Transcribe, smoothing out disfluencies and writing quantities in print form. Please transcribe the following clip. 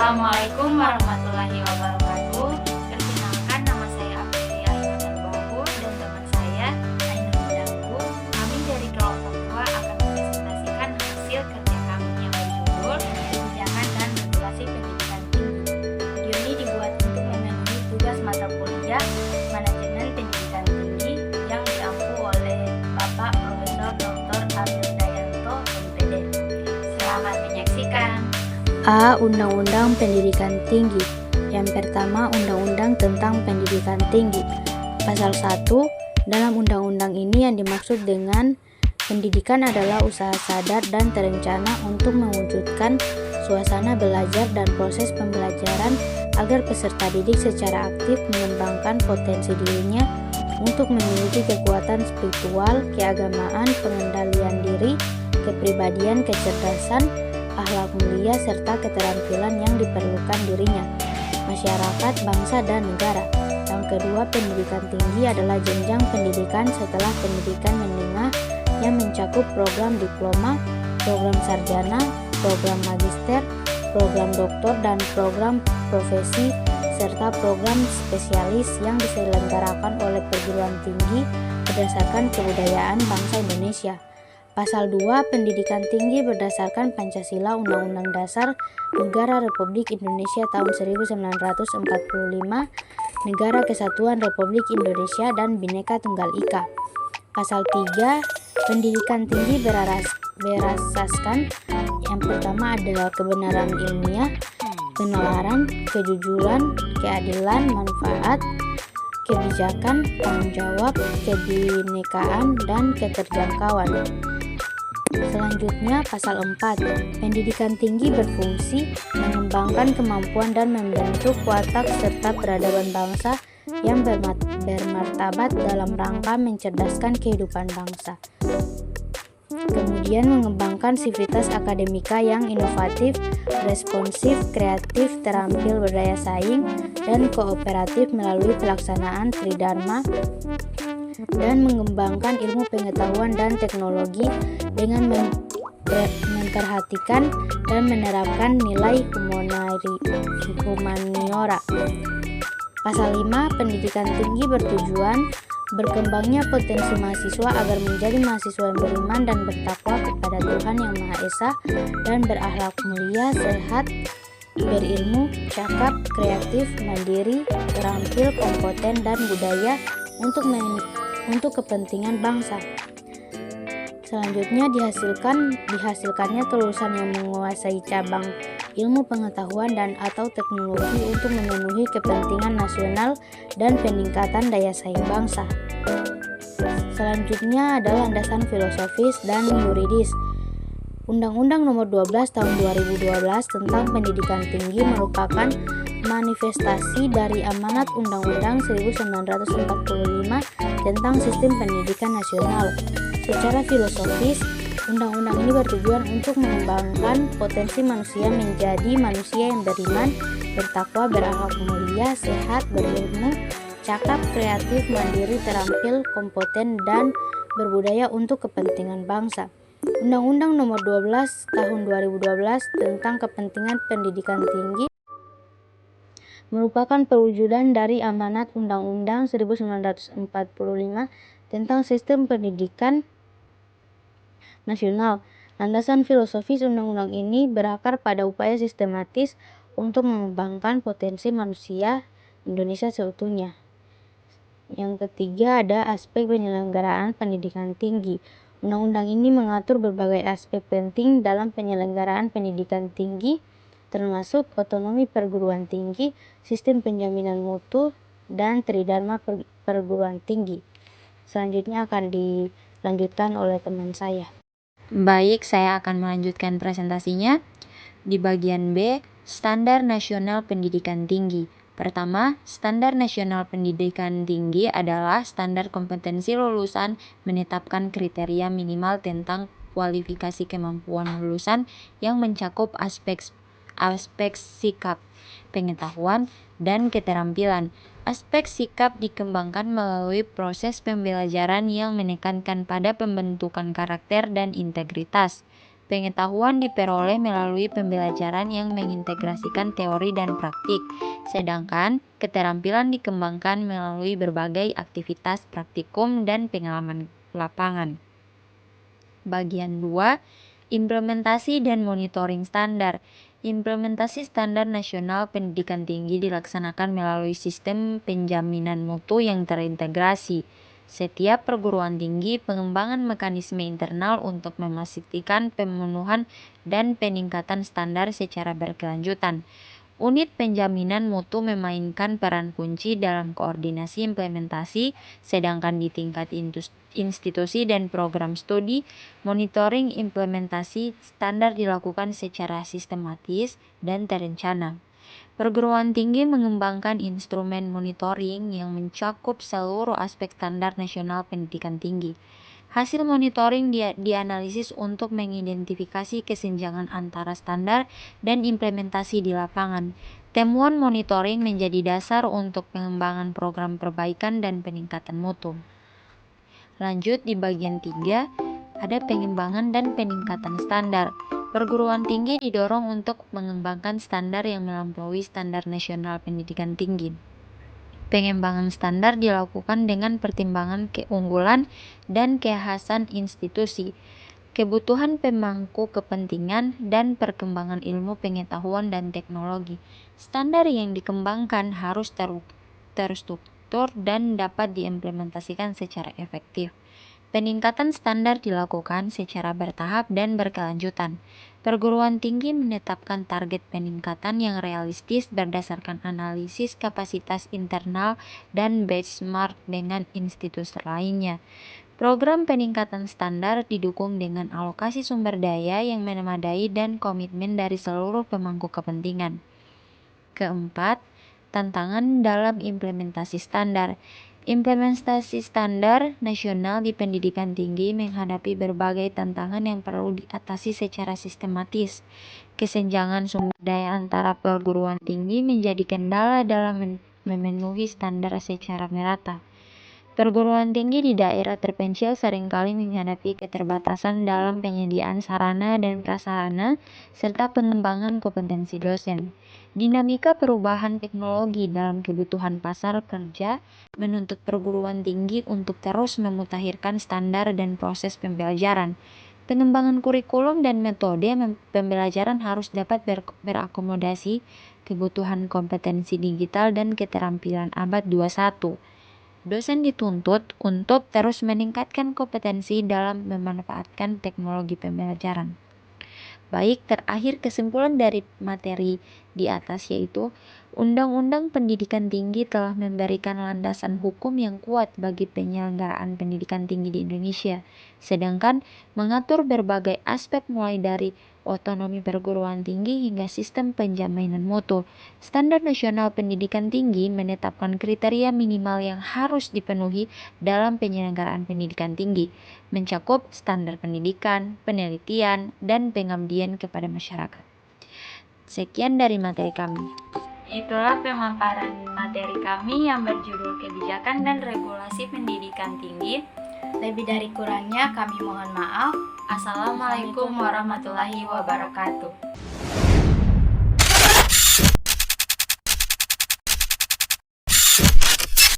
Assalamualaikum warahmatullahi wabarakatuh. Perkenalkan, nama saya Aprilia Ainun Bahu dan teman saya Ainun Danggu. Kami dari kelompok 2 akan mempresentasikan hasil kerja kami yang berjudul Kebijakan dan Regulasi Pendidikan Tinggi. Video ini dibuat untuk memenuhi tugas mata kuliah Manajemen Pendidikan Tinggi yang diampu oleh Bapak Profesor Dr. Amir Dayanto, MPD. Selamat menyaksikan. A. Undang-Undang Pendidikan Tinggi. Yang pertama, Undang-Undang tentang Pendidikan Tinggi. Pasal 1. Dalam undang-undang ini yang dimaksud dengan pendidikan adalah usaha sadar dan terencana untuk mewujudkan suasana belajar dan proses pembelajaran agar peserta didik secara aktif mengembangkan potensi dirinya untuk memiliki kekuatan spiritual, keagamaan, pengendalian diri, kepribadian, kecerdasan, akhlak mulia, serta keterampilan yang diperlukan dirinya, masyarakat, bangsa, dan negara. Yang kedua, pendidikan tinggi adalah jenjang pendidikan setelah pendidikan menengah yang mencakup program diploma, program sarjana, program magister, program doktor, dan program profesi, serta program spesialis yang diselenggarakan oleh perguruan tinggi berdasarkan kebudayaan bangsa Indonesia. Pasal 2. Pendidikan tinggi berdasarkan Pancasila Undang-Undang Dasar Negara Republik Indonesia tahun 1945, Negara Kesatuan Republik Indonesia dan Bhinneka Tunggal Ika. Pasal 3. Pendidikan tinggi berasaskan yang pertama adalah kebenaran ilmiah, penalaran, kejujuran, keadilan, manfaat, kebijakan, tanggung jawab, kebinekaan, dan keterjangkauan. Selanjutnya, pasal 4. Pendidikan tinggi berfungsi mengembangkan kemampuan dan membentuk watak serta peradaban bangsa yang bermartabat dalam rangka mencerdaskan kehidupan bangsa. Kemudian mengembangkan sivitas akademika yang inovatif, responsif, kreatif, terampil, berdaya saing, dan kooperatif melalui pelaksanaan tridharma, dan mengembangkan ilmu pengetahuan dan teknologi dengan memperhatikan dan menerapkan nilai humaniora. Pasal 5. Pendidikan tinggi bertujuan berkembangnya potensi mahasiswa agar menjadi mahasiswa yang beriman dan bertakwa kepada Tuhan Yang Maha Esa dan berakhlak mulia, sehat, berilmu, cakap, kreatif, mandiri, terampil, kompeten, dan budaya untuk kepentingan bangsa. Selanjutnya dihasilkannya kelulusan yang menguasai cabang ilmu pengetahuan dan atau teknologi untuk memenuhi kepentingan nasional dan peningkatan daya saing bangsa. Selanjutnya adalah landasan filosofis dan yuridis. Undang-Undang Nomor 12 Tahun 2012 tentang Pendidikan Tinggi merupakan manifestasi dari amanat Undang-Undang 1945 tentang Sistem Pendidikan Nasional. Secara filosofis, undang-undang ini bertujuan untuk mengembangkan potensi manusia menjadi manusia yang beriman, bertakwa, berakhlak mulia, sehat, berilmu, cakap, kreatif, mandiri, terampil, kompeten, dan berbudaya untuk kepentingan bangsa. Undang-Undang Nomor 12 Tahun 2012 tentang Kepentingan Pendidikan Tinggi merupakan perwujudan dari amanat Undang-Undang 1945 tentang Sistem Pendidikan Nasional. Landasan filosofis undang-undang ini berakar pada upaya sistematis untuk mengembangkan potensi manusia Indonesia seutuhnya. Yang ketiga ada aspek penyelenggaraan pendidikan tinggi. Undang-undang ini mengatur berbagai aspek penting dalam penyelenggaraan pendidikan tinggi, termasuk otonomi perguruan tinggi, sistem penjaminan mutu, dan tridharma perguruan tinggi. Selanjutnya akan dilanjutkan oleh teman saya. Baik, saya akan melanjutkan presentasinya. Di bagian B, Standar Nasional Pendidikan Tinggi. Pertama, Standar Nasional Pendidikan Tinggi adalah standar kompetensi lulusan menetapkan kriteria minimal tentang kualifikasi kemampuan lulusan yang mencakup aspek sikap, pengetahuan, dan keterampilan. Aspek sikap dikembangkan melalui proses pembelajaran yang menekankan pada pembentukan karakter dan integritas. Pengetahuan diperoleh melalui pembelajaran yang mengintegrasikan teori dan praktik, sedangkan keterampilan dikembangkan melalui berbagai aktivitas praktikum dan pengalaman lapangan. Bagian 2, implementasi dan monitoring standar. Implementasi standar nasional pendidikan tinggi dilaksanakan melalui sistem penjaminan mutu yang terintegrasi. Setiap perguruan tinggi pengembangan mekanisme internal untuk memastikan pemenuhan dan peningkatan standar secara berkelanjutan. Unit penjaminan mutu memainkan peran kunci dalam koordinasi implementasi, sedangkan di tingkat institusi dan program studi, monitoring implementasi standar dilakukan secara sistematis dan terencana. Perguruan tinggi mengembangkan instrumen monitoring yang mencakup seluruh aspek standar nasional pendidikan tinggi. Hasil monitoring dianalisis untuk mengidentifikasi kesenjangan antara standar dan implementasi di lapangan. Temuan monitoring menjadi dasar untuk pengembangan program perbaikan dan peningkatan mutu. Lanjut di bagian 3, ada pengembangan dan peningkatan standar. Perguruan tinggi didorong untuk mengembangkan standar yang melampaui standar nasional pendidikan tinggi. Pengembangan standar dilakukan dengan pertimbangan keunggulan dan kekhasan institusi, kebutuhan pemangku kepentingan, dan perkembangan ilmu pengetahuan dan teknologi. Standar yang dikembangkan harus terstruktur dan dapat diimplementasikan secara efektif. Peningkatan standar dilakukan secara bertahap dan berkelanjutan. Perguruan tinggi menetapkan target peningkatan yang realistis berdasarkan analisis kapasitas internal dan benchmark dengan institusi lainnya. Program peningkatan standar didukung dengan alokasi sumber daya yang memadai dan komitmen dari seluruh pemangku kepentingan. Keempat, tantangan dalam implementasi standar. Implementasi standar nasional di pendidikan tinggi menghadapi berbagai tantangan yang perlu diatasi secara sistematis. Kesenjangan sumber daya antara perguruan tinggi menjadi kendala dalam memenuhi standar secara merata. Perguruan tinggi di daerah terpencil seringkali menghadapi keterbatasan dalam penyediaan sarana dan prasarana serta pengembangan kompetensi dosen. Dinamika perubahan teknologi dalam kebutuhan pasar kerja menuntut perguruan tinggi untuk terus memutakhirkan standar dan proses pembelajaran. Pengembangan kurikulum dan metode pembelajaran harus dapat berakomodasi kebutuhan kompetensi digital dan keterampilan abad 21. Dosen dituntut untuk terus meningkatkan kompetensi dalam memanfaatkan teknologi pembelajaran. Baik, terakhir kesimpulan dari materi di atas yaitu Undang-Undang Pendidikan Tinggi telah memberikan landasan hukum yang kuat bagi penyelenggaraan pendidikan tinggi di Indonesia, sedangkan mengatur berbagai aspek mulai dari otonomi perguruan tinggi hingga sistem penjaminan mutu. Standar nasional pendidikan tinggi menetapkan kriteria minimal yang harus dipenuhi dalam penyelenggaraan pendidikan tinggi, mencakup standar pendidikan, penelitian, dan pengabdian kepada masyarakat. Sekian dari materi kami. Itulah pemaparan materi kami yang berjudul Kebijakan dan Regulasi Pendidikan Tinggi. Lebih dari kurangnya kami mohon maaf. Assalamualaikum warahmatullahi wabarakatuh.